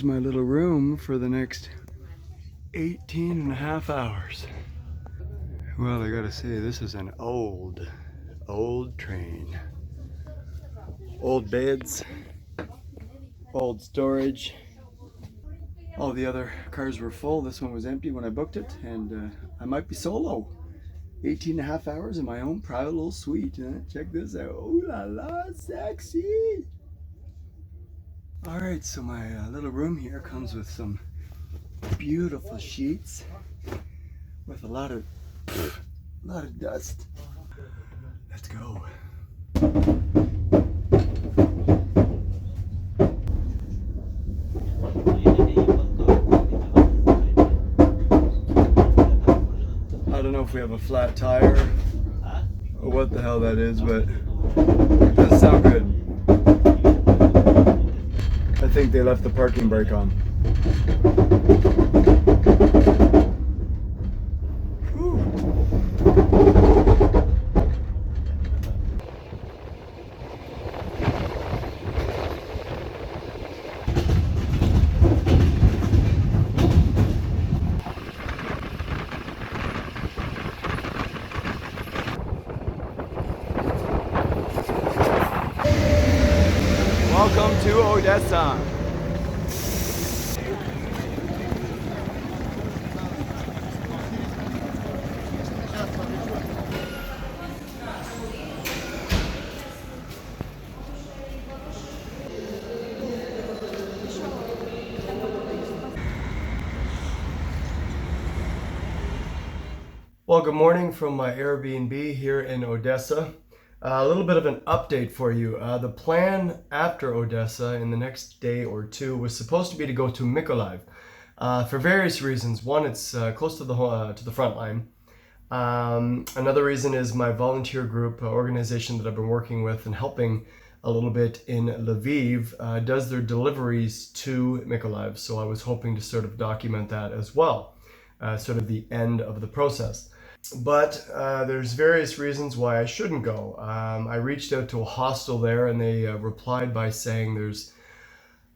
here's my little room for the next 18 and a half hours. Well, I gotta say, this is an old train. Old beds, old storage. All the other cars were full. This one was empty when I booked it, and I might be solo. 18 and a half hours in my own private little suite. Check this out. Ooh la la, sexy! Alright, so my little room here comes with some beautiful sheets with a lot of dust. Let's go. I don't know if we have a flat tire or what the hell that is, but it doesn't sound good. I think they left the parking brake on. Welcome to Odesa. Well, good morning from my Airbnb here in Odesa. A little bit of an update for you. The plan after Odesa in the next day or two was supposed to be to go to Mykolaiv for various reasons. One, it's close to the front line. Another reason is my volunteer group organization that I've been working with and helping a little bit in Lviv does their deliveries to Mykolaiv. So I was hoping to sort of document that as well, sort of the end of the process. But there's various reasons why I shouldn't go. I reached out to a hostel there and they replied by saying there's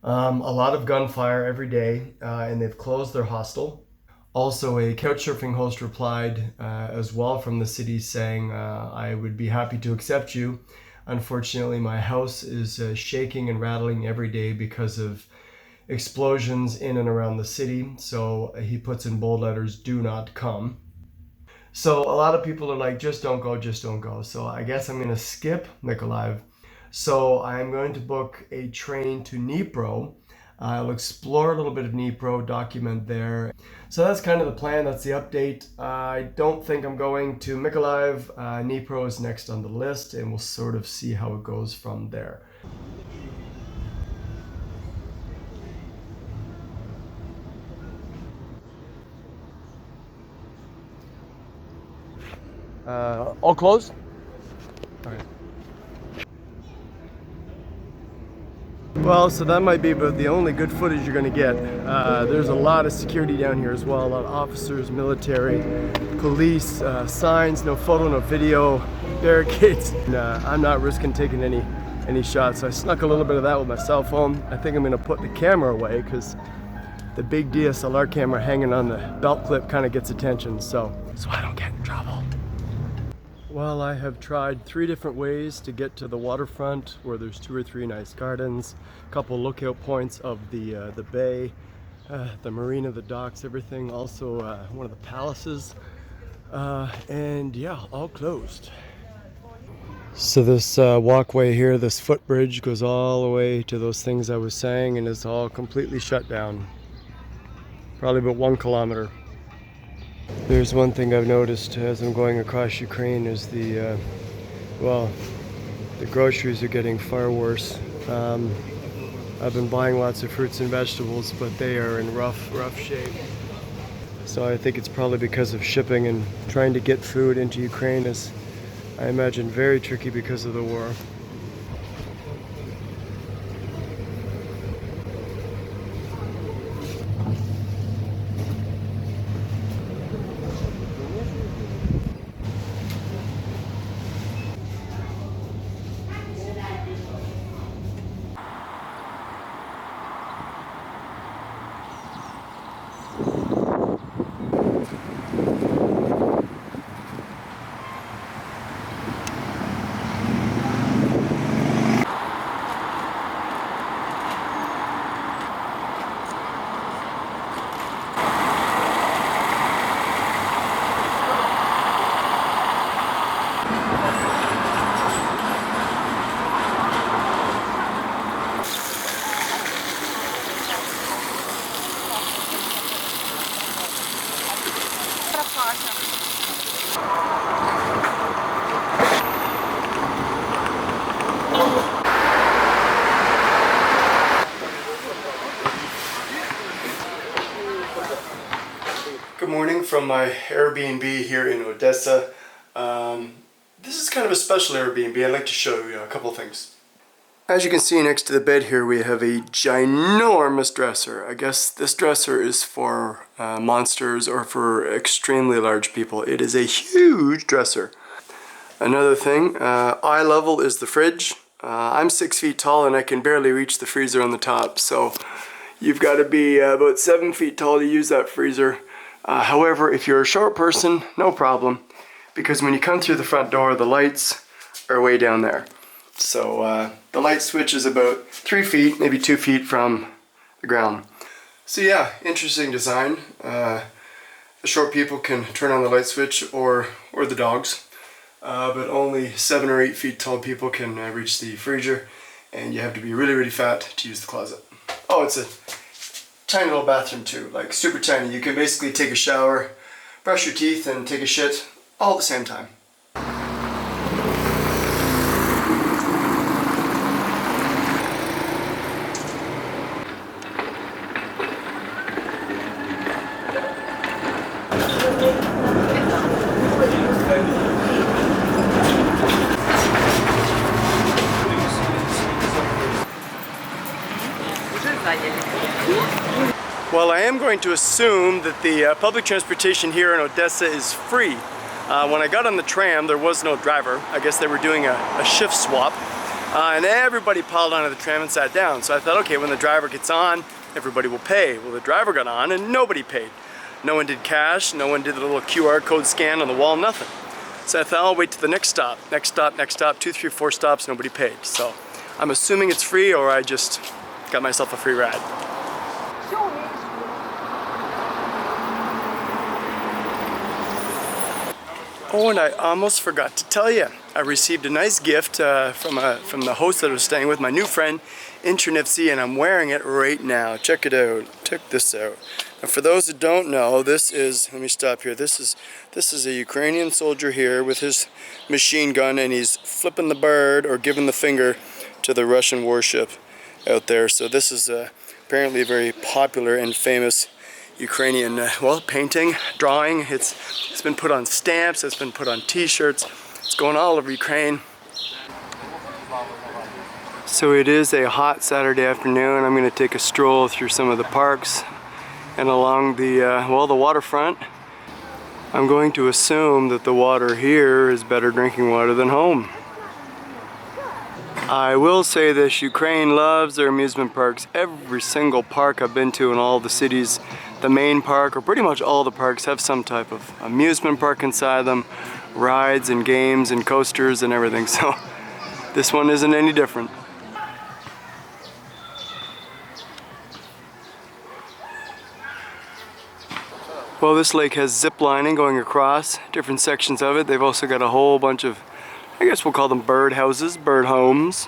a lot of gunfire every day and they've closed their hostel. Also, a couchsurfing host replied as well from the city saying, I would be happy to accept you. Unfortunately, my house is shaking and rattling every day because of explosions in and around the city. So he puts in bold letters, do not come. So a lot of people are like, just don't go, just don't go. So I guess I'm going to skip Mykolaiv. So I'm going to book a train to Dnipro. I'll explore a little bit of Dnipro, document there. So that's kind of the plan. That's the update. I don't think I'm going to Mykolaiv. Dnipro is next on the list, and we'll sort of see how it goes from there. All closed? All right. Well, so that might be about the only good footage you're going to get. There's a lot of security down here as well. A lot of officers, military, police, signs, no photo, no video, barricades. And, I'm not risking taking any shots. So I snuck a little bit of that with my cell phone. I think I'm going to put the camera away because the big DSLR camera hanging on the belt clip kind of gets attention. So I don't get in trouble. Well, I have tried 3 different ways to get to the waterfront where there's 2 or 3 nice gardens, a couple lookout points of the bay, the marina, the docks, everything. Also one of the palaces, and yeah, all closed. So this walkway here, this footbridge goes all the way to those things I was saying and it's all completely shut down. Probably about 1 kilometer. There's one thing I've noticed as I'm going across Ukraine is the groceries are getting far worse. I've been buying lots of fruits and vegetables, but they are in rough shape. So I think it's probably because of shipping, and trying to get food into Ukraine is, I imagine, very tricky because of the war. Good morning from my Airbnb here in Odessa. This is kind of a special Airbnb. I'd like to show you a couple things. As you can see next to the bed here, we have a ginormous dresser. I guess this dresser is for monsters or for extremely large people. It is a huge dresser. Another thing, eye level is the fridge. I'm 6 feet tall and I can barely reach the freezer on the top, so you've got to be about 7 feet tall to use that freezer. However, if you're a short person, no problem, because when you come through the front door, the lights are way down there. So the light switch is about 3 feet, maybe 2 feet from the ground. So yeah, interesting design. The short people can turn on the light switch, or the dogs, but only 7 or 8 feet tall people can reach the freezer, and you have to be really, really fat to use the closet. Oh, it's a tiny little bathroom too, like super tiny. You can basically take a shower, brush your teeth, and take a shit all at the same time. Well, I am going to assume that the public transportation here in Odessa is free. When I got on the tram, there was no driver. I guess they were doing a shift swap. And everybody piled onto the tram and sat down. So I thought, okay, when the driver gets on, everybody will pay. Well, the driver got on and nobody paid. No one did cash, no one did the little QR code scan on the wall, nothing. So I thought, I'll wait to the next stop, next stop, next stop, 2, 3, 4 stops, nobody paid. So I'm assuming it's free, or I just got myself a free ride. Oh, and I almost forgot to tell you, I received a nice gift from the host that I was staying with, my new friend in Chernivtsi, and I'm wearing it right now. Check it out. Check this out. Now, for those who don't know, this is, let me stop here. This is a Ukrainian soldier here with his machine gun, and he's flipping the bird or giving the finger to the Russian warship out there. So this is apparently a very popular and famous Ukrainian, well, painting, drawing. It's been put on stamps, it's been put on t-shirts, it's going all over Ukraine. So it is a hot Saturday afternoon. I'm going to take a stroll through some of the parks and along the, well, the waterfront. I'm going to assume that the water here is better drinking water than home. I will say this, Ukraine loves their amusement parks. Every single park I've been to in all the cities, the main park, or pretty much all the parks, have some type of amusement park inside them, rides and games and coasters and everything. So this one isn't any different. Well, this lake has zip lining going across different sections of it. They've also got a whole bunch of, I guess we'll call them bird houses, bird homes.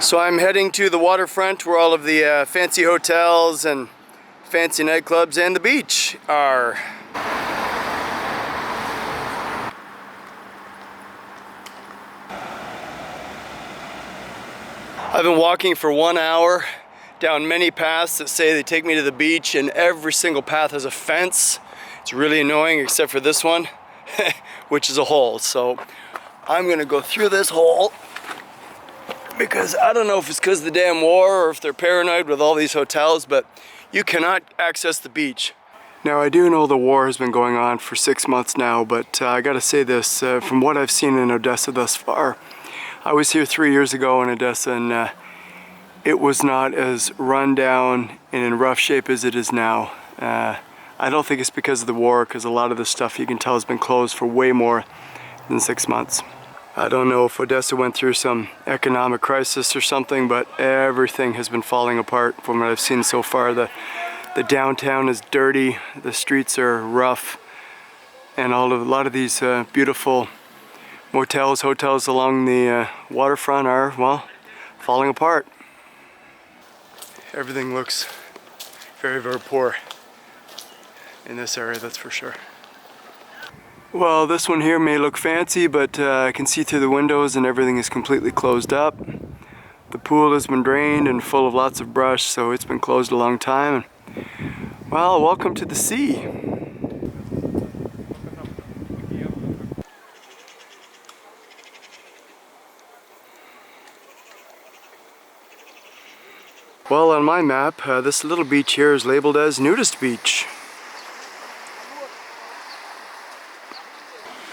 So I'm heading to the waterfront where all of the fancy hotels and fancy nightclubs and the beach are. I've been walking for 1 hour down many paths that say they take me to the beach, and every single path has a fence. It's really annoying except for this one, which is a hole. So I'm gonna go through this hole because I don't know if it's because of the damn war or if they're paranoid with all these hotels, but you cannot access the beach. Now I do know the war has been going on for 6 months now, but I gotta say this, from what I've seen in Odessa thus far, I was here 3 years ago in Odessa, and it was not as run down and in rough shape as it is now. I don't think it's because of the war, because a lot of the stuff you can tell has been closed for way more than 6 months. I don't know if Odessa went through some economic crisis or something, but everything has been falling apart from what I've seen so far. The downtown is dirty, the streets are rough, and a lot of these beautiful motels, hotels along the waterfront are, well, falling apart. Everything looks very, very poor in this area, that's for sure. Well, this one here may look fancy, but I can see through the windows and everything is completely closed up. The pool has been drained and full of lots of brush, so it's been closed a long time. Well, welcome to the sea. Well, on my map, this little beach here is labeled as Nudist Beach.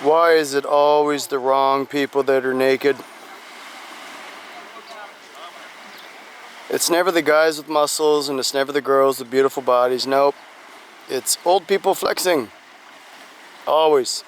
Why is it always the wrong people that are naked? It's never the guys with muscles and it's never the girls with beautiful bodies. Nope. It's old people flexing. Always.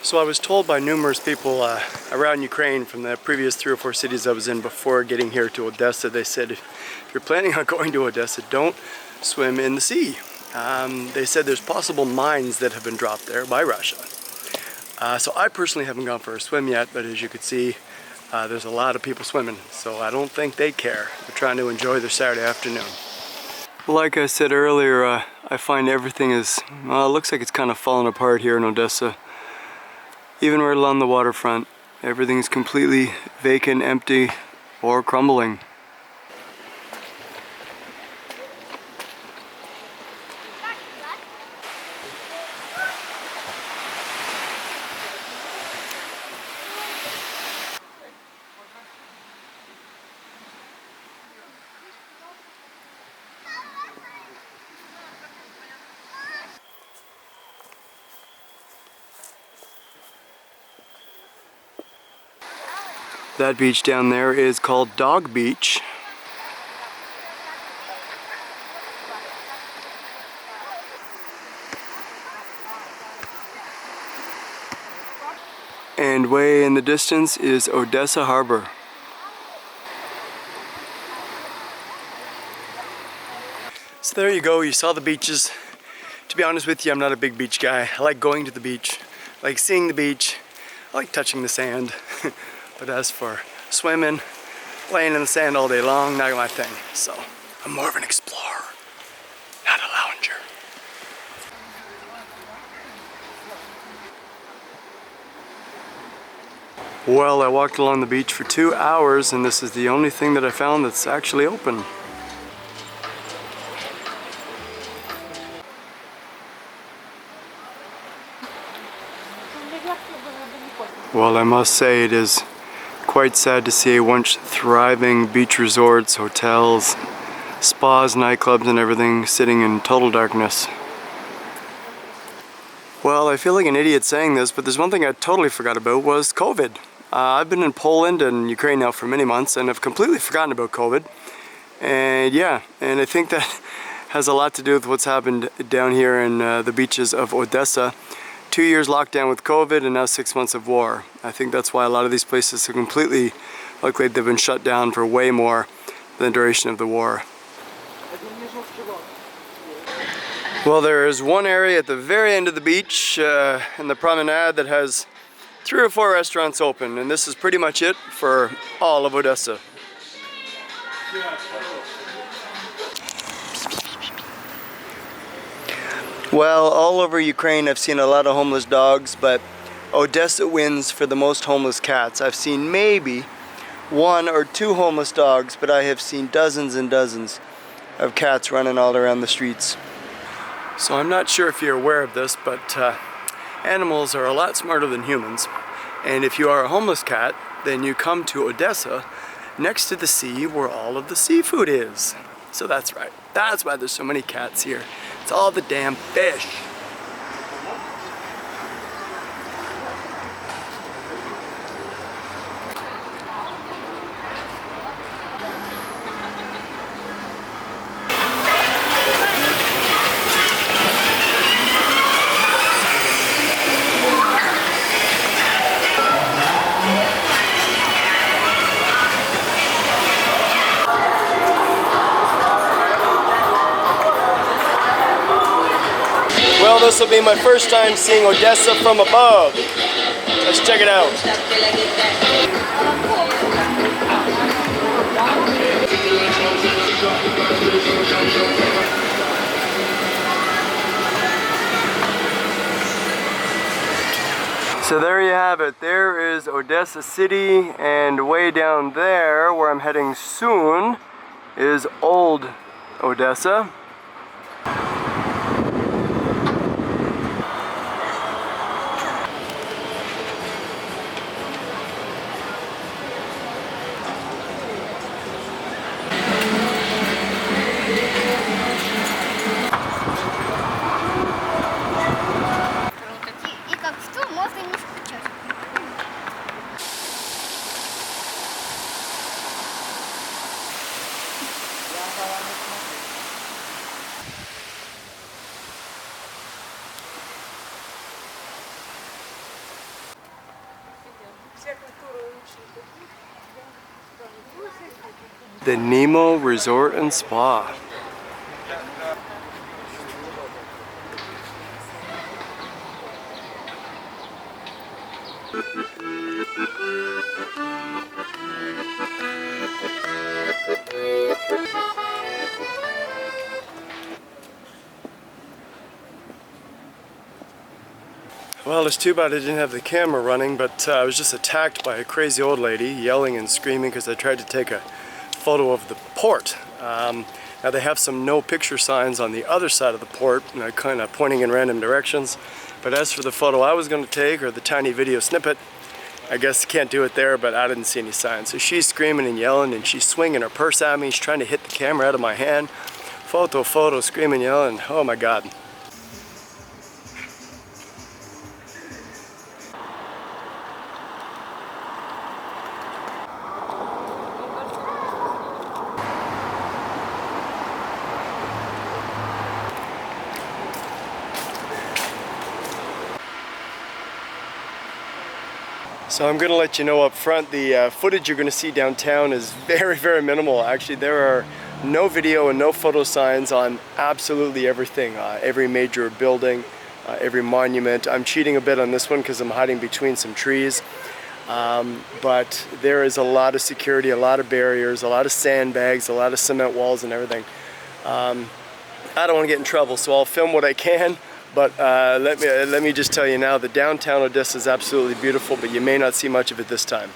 So I was told by numerous people around Ukraine from the previous 3 or 4 cities I was in before getting here to Odessa, they said if you're planning on going to Odessa, don't swim in the sea. They said there's possible mines that have been dropped there by Russia. So I personally haven't gone for a swim yet, but as you could see, there's a lot of people swimming, so I don't think they care. They're trying to enjoy their Saturday afternoon. Like I said earlier, I find everything is, well, it looks like it's kind of falling apart here in Odessa. Even right along the waterfront, everything's completely vacant, empty, or crumbling. That beach down there is called Dog Beach. And way in the distance is Odessa Harbor. So there you go, you saw the beaches. To be honest with you, I'm not a big beach guy. I like going to the beach, I like seeing the beach, I like touching the sand. But as for swimming, laying in the sand all day long, not my thing. So I'm more of an explorer, not a lounger. Well, I walked along the beach for 2 hours and this is the only thing that I found that's actually open. Well, I must say it is quite sad to see a once thriving beach resorts, hotels, spas, nightclubs and everything sitting in total darkness. Well, I feel like an idiot saying this, but there's one thing I totally forgot about was COVID. I've been in Poland and Ukraine now for many months and have completely forgotten about COVID. And yeah, and I think that has a lot to do with what's happened down here in the beaches of Odesa. 2 years locked down with COVID and now 6 months of war. I think that's why a lot of these places are completely, like they've been shut down for way more than the duration of the war. Well, there is one area at the very end of the beach in the promenade that has 3 or 4 restaurants open, and this is pretty much it for all of Odessa. Well, all over Ukraine I've seen a lot of homeless dogs, but Odessa wins for the most homeless cats. I've seen maybe 1 or 2 homeless dogs, but I have seen dozens and dozens of cats running all around the streets. So I'm not sure if you're aware of this, but animals are a lot smarter than humans. And if you are a homeless cat, then you come to Odessa, next to the sea where all of the seafood is. So that's right. That's why there's so many cats here. It's all the damn fish. Well, this will be my first time seeing Odessa from above. Let's check it out. So there you have it. There is Odessa City, and way down there, where I'm heading soon, is Old Odessa. The Nemo Resort and Spa. Well, it's too bad I didn't have the camera running, but I was just attacked by a crazy old lady yelling and screaming because I tried to take a photo of the port. Now they have some no picture signs on the other side of the port, and I'm kind of pointing in random directions. But as for the photo I was going to take, or the tiny video snippet, I guess can't do it there, but I didn't see any signs. So she's screaming and yelling, and she's swinging her purse at me. She's trying to hit the camera out of my hand. Photo, screaming, yelling. Oh my God. So I'm going to let you know up front, the footage you're going to see downtown is very, very minimal. Actually, there are no video and no photo signs on absolutely everything. Every major building, every monument. I'm cheating a bit on this one because I'm hiding between some trees. But there is a lot of security, a lot of barriers, a lot of sandbags, a lot of cement walls and everything. I don't want to get in trouble, so I'll film what I can. But let me just tell you now, the downtown Odessa is absolutely beautiful, but you may not see much of it this time.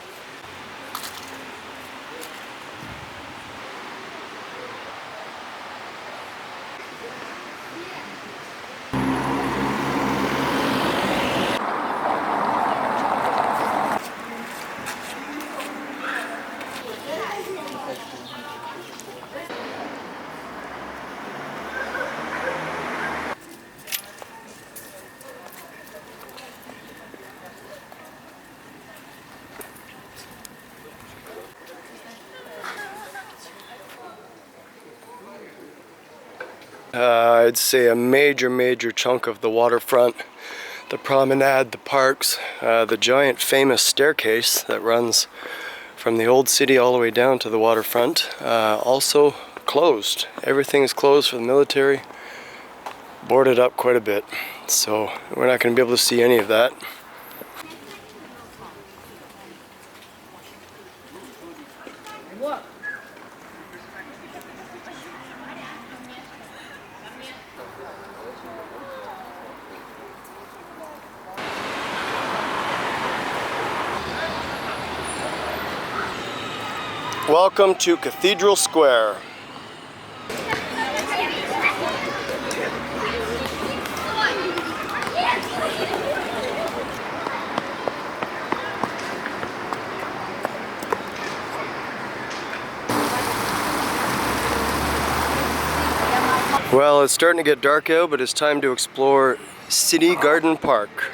I'd say a major chunk of the waterfront, the promenade, the parks, the giant famous staircase that runs from the old city all the way down to the waterfront, also closed. Everything is closed for the military, boarded up quite a bit. So we're not going to be able to see any of that. Welcome to Cathedral Square. Well, it's starting to get dark out, but it's time to explore City Garden Park.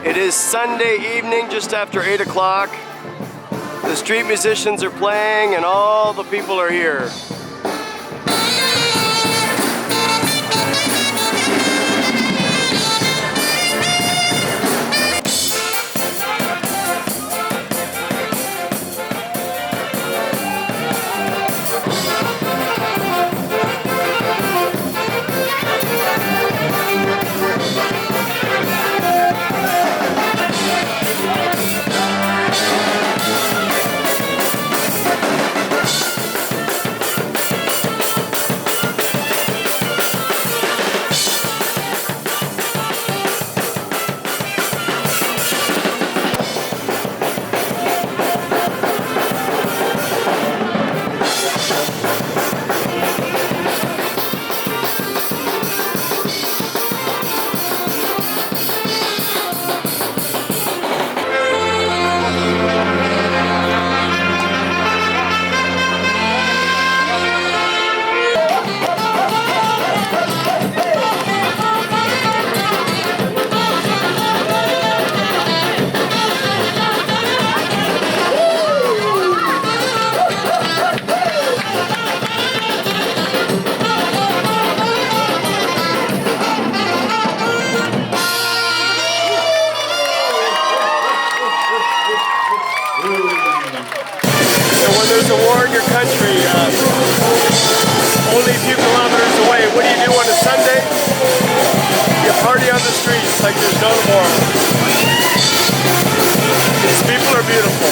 It is Sunday evening, just after 8 o'clock. The street musicians are playing and all the people are here. There's a war in your country, only a few kilometers away. What do you do on a Sunday? You party on the streets like there's no tomorrow. These people are beautiful.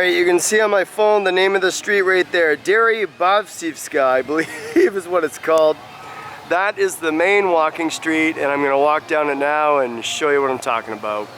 You can see on my phone the name of the street right there, Dairy Bavsivska, I believe is what it's called. That is the main walking street, and I'm going to walk down it now and show you what I'm talking about.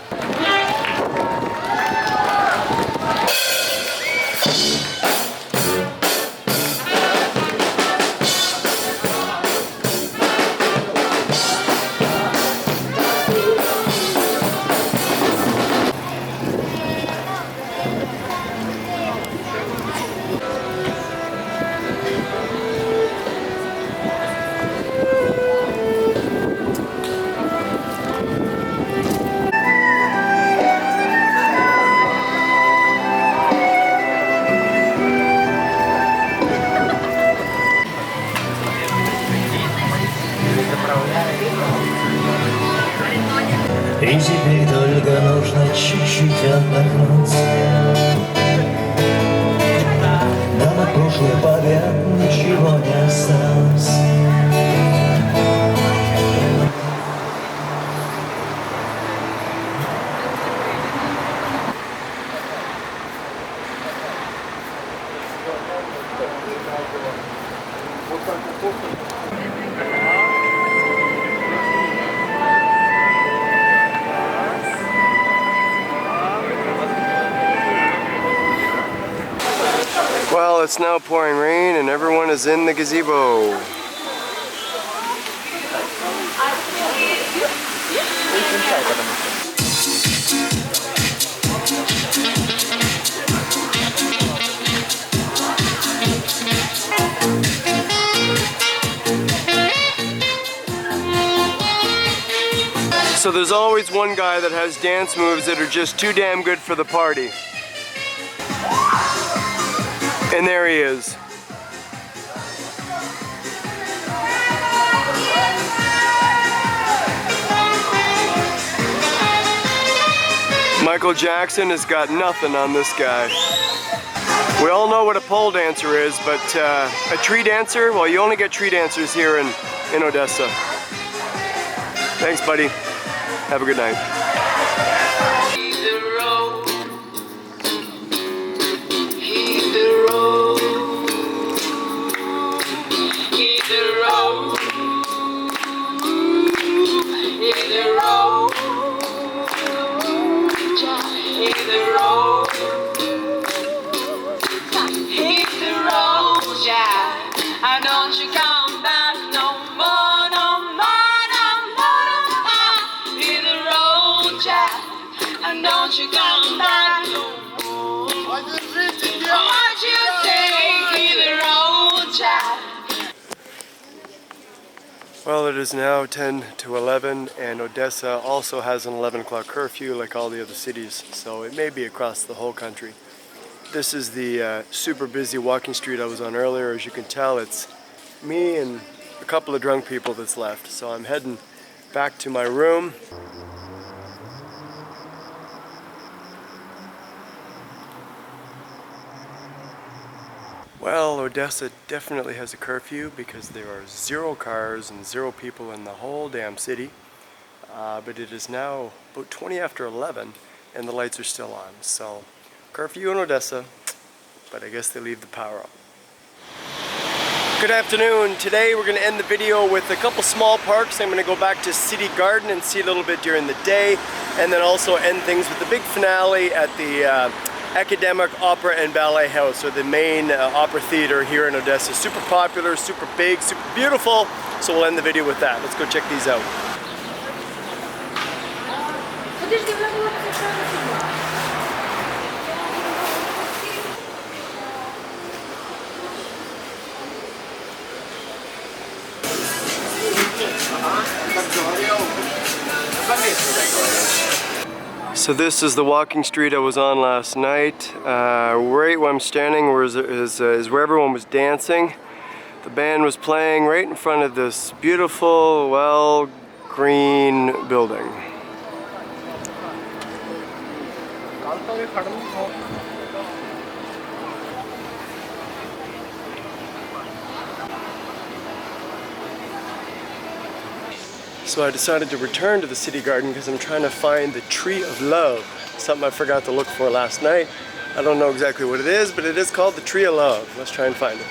на Франции. Нам от прошлых побед ничего не осталось. Well, it's now pouring rain and everyone is in the gazebo. So there's always one guy that has dance moves that are just too damn good for the party. And there he is. Michael Jackson has got nothing on this guy. We all know what a pole dancer is, but a tree dancer, well, you only get tree dancers here in Odessa. Thanks, buddy. Have a good night. Don't you come back no more, no more, no more. Hit the road, Jack. And don't you come back no more. What you say? Hit the road, Jack. Well, it is now 10 to 11, and Odessa also has an 11 o'clock curfew like all the other cities, so it may be across the whole country. This is the super busy walking street I was on earlier. As you can tell, it's me and a couple of drunk people that's left. So I'm heading back to my room. Well, Odessa definitely has a curfew because there are 0 cars and 0 people in the whole damn city. But it is now about 20 after 11 and the lights are still on. So curfew in Odessa, but I guess they leave the power on. Good afternoon. Today we're going to end the video with a couple small parks. I'm going to go back to City Garden and see a little bit during the day, and then also end things with the big finale at the Academic Opera and Ballet House, or the main opera theater here in Odessa. Super popular, super big, super beautiful, so we'll end the video with that. Let's go check these out. So this is the walking street I was on last night. Right where I'm standing is where everyone was dancing. The band was playing right in front of this beautiful, well, green building. So I decided to return to the City Garden because I'm trying to find the Tree of Love, something I forgot to look for last night. I don't know exactly what it is, but it is called the Tree of Love. Let's try and find it.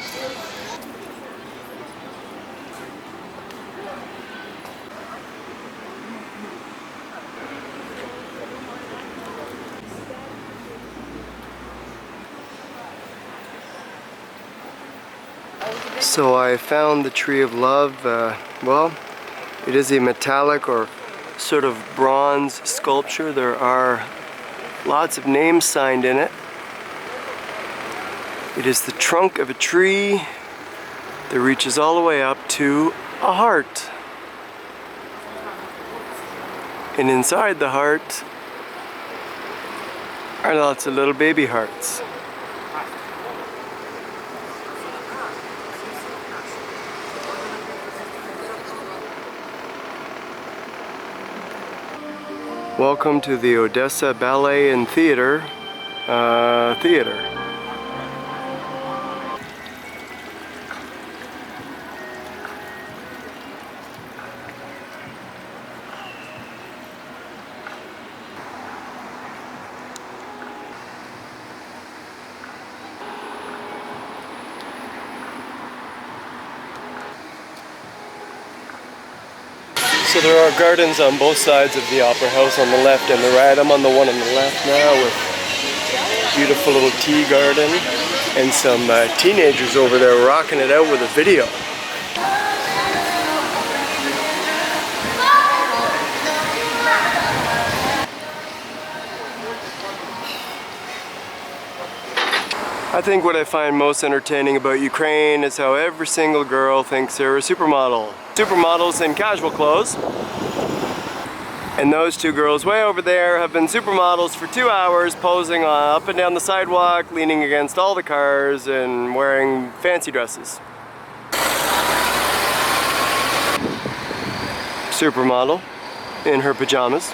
So I found the Tree of Love. Well, it is a metallic or sort of bronze sculpture. There are lots of names signed in it. It is the trunk of a tree that reaches all the way up to a heart. And inside the heart are lots of little baby hearts. Welcome to the Odesa Ballet and Theater. So there are gardens on both sides of the Opera House, on the left and the right. I'm on the one on the left now with a beautiful little tea garden and some teenagers over there rocking it out with a video. I think what I find most entertaining about Ukraine is how every single girl thinks they're a supermodel. Supermodels in casual clothes. And those two girls way over there have been supermodels for 2 hours, posing up and down the sidewalk, leaning against all the cars and wearing fancy dresses. Supermodel in her pajamas.